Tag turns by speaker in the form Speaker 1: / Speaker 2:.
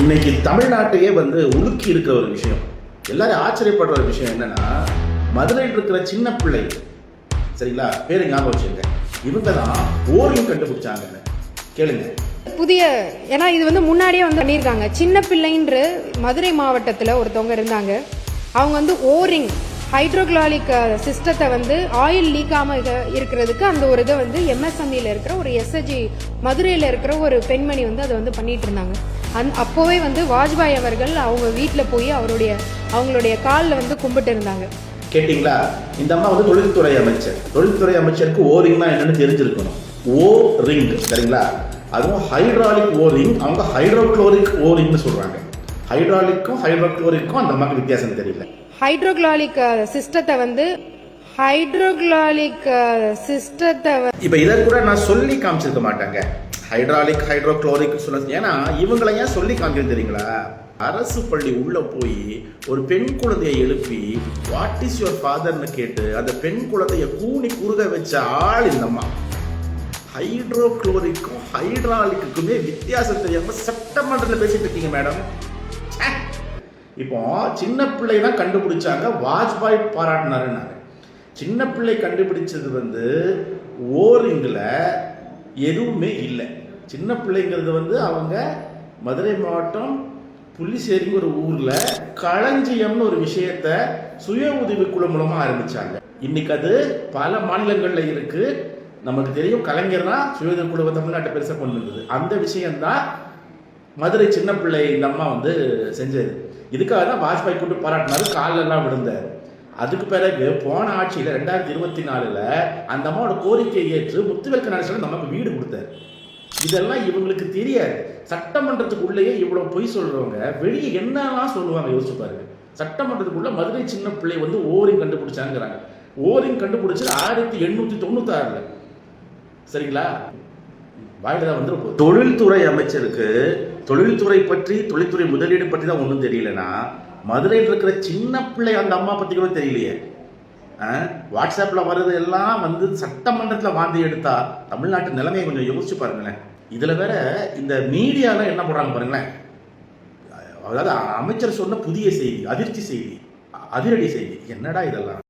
Speaker 1: இன்னைக்கு தமிழ்நாட்டையே உலுக்கி இருக்கிற ஒரு விஷயம், எல்லாரும் ஆச்சரியப்படுற ஒரு விஷயம் என்னன்னா, மதுரையில் இருக்கிற சின்ன பிள்ளை, சரிங்களா, பேரு ஞாபகம் வச்சுங்க, இவங்க தான் ஓரியம் கண்டுபிடிச்சாங்க. கேளுங்க.
Speaker 2: புதிய ஏன்னா இது முன்னாடியே பண்ணியிருக்காங்க. சின்ன பிள்ளைன்ற மதுரை மாவட்டத்தில் ஒருத்தவங்க இருந்தாங்க. அவங்க ஓரிங் ஹைட்ரோக்ளாலிக் சிஸ்டத்தை ஆயில் லீக்காம இருக்கிறதுக்கு அந்த ஒரு இதை எம்எஸ்எம்இல இருக்கிற ஒரு எஸ்எஜி மதுரையில் இருக்கிற ஒரு பெண்மணி அதை பண்ணிட்டு இருந்தாங்க. அப்போவே வாஜ்பாய் அவர்கள் அவங்க வீட்டில் போய் அவங்களுடைய காலில் கும்பிட்டு இருந்தாங்க.
Speaker 1: கேட்டீங்களா? இந்த அம்மா தொழில்துறை அமைச்சர். தொழில்துறை அமைச்சருக்கு ஓரிங்னா என்னன்னு தெரிஞ்சிருக்கணும். ஓ ரிங், சரிங்களா? அதுவும் ஹைட்ராலிக் ஓரிங், அவங்க ஹைட்ரோக்ளோரிக் ஓரிங்னு சொல்றாங்க. ஹைட்ராலிக்கும் ஹைட்ரோக்ளோரிக்கும் அந்த அம்மாக்கு வித்தியாசம் தெரியல.
Speaker 2: ஹைட்ரோக்ளாலிக் சிஸ்டத்தை
Speaker 1: இப்ப இதை கூட நான் சொல்லி காமிச்சிருக்க மாட்டாங்க. ஹைட்ராலிக் ஹைட்ரோக்ளோரிக் சொல்ல, ஏன்னா இவங்களை ஏன் சொல்லி காமிக்கிறது தெரியுங்களா? அரசு பள்ளி உள்ள போய் ஒரு பெண் குழந்தையை எழுப்பி வாட் இஸ் யுவர் ஃபாதர்னு கேட்டு அந்த பெண் குழந்தைய கூனி குறுக வச்ச ஆள் இந்த அம்மா. ஹைட்ரோக்ளோரிக்கும் ஹைட்ராலிக்குமே வித்தியாசம் தெரியாம சட்டமன்றத்தில் பேசிட்டு இருக்கீங்க மேடம். இப்போ சின்ன பிள்ளை தான் கண்டுபிடிச்சாங்க, வாஜ்பாய் பாராட்டினாருன்னாங்க. சின்ன பிள்ளை கண்டுபிடிச்சது ஓரிங்கில் எதுவுமே இல்லை. சின்ன பிள்ளைங்கிறது அவங்க மதுரை மாவட்டம் புள்ளிசேரி ஒரு ஊர்ல களஞ்சியம்னு ஒரு விஷயத்த சுய உதவிக்குழு மூலமா ஆரம்பிச்சாங்க. இன்னைக்கு அது பல மாநிலங்கள்ல இருக்கு. நமக்கு தெரியும், கலைஞர் தான் சுய உதவிக்குழுவை தமிழ்நாட்டை பெருசா கொண்டு வந்தது. அந்த விஷயம்தான் மதுரை சின்ன பிள்ளை இந்த அம்மா செஞ்சது. இதுக்காக தான் வாஜ்பாய் கூட்டு பாராட்டினாரு, காலெல்லாம் விழுந்தார். அதுக்கு பிறகு போன ஆட்சியில் 2024 அந்த அம்மாவோட கோரிக்கையை ஏற்று முத்துவேல் கருணாநிதி நமக்கு வீடு கொடுத்தாரு. இதெல்லாம் இவங்களுக்கு தெரியாது. சட்டமன்றத்துக்குள்ளேயே இவ்வளவு பொய் சொல்றவங்க வெளியே என்னெல்லாம் சொல்லுவாங்க யோசிச்சு பாருங்க. சட்டமன்றத்துக்குள்ள மதுரை சின்ன பிள்ளை ஓரிங் கண்டுபிடிச்சாங்கிறாங்க. ஓரிங் கண்டுபிடிச்சது 1896. சரிங்களா? வாயில தொழில்துறை அமைச்சருக்கு தொழில்துறை பற்றி, தொழில்துறை முதலீடு பற்றி தான் ஒன்றும் தெரியலனா, மதுரையில் இருக்கிற சின்ன பிள்ளை அந்த அம்மா பத்தி கூட தெரியலையே. வாட்ஸ்அப்ல வர்றது எல்லாம் சட்டமன்றத்தில் வாந்தி எடுத்தா தமிழ்நாட்டு நிலைமையை கொஞ்சம் யோசிச்சு பாருங்களேன். இதுல வேற இந்த மீடியால என்ன போடுறாங்க பாருங்களேன். அதாவது அமைச்சர் சொன்ன புதிய செய்தி, அதிர்ச்சி செய்தி, அதிரடி செய்தி, என்னடா இதெல்லாம்?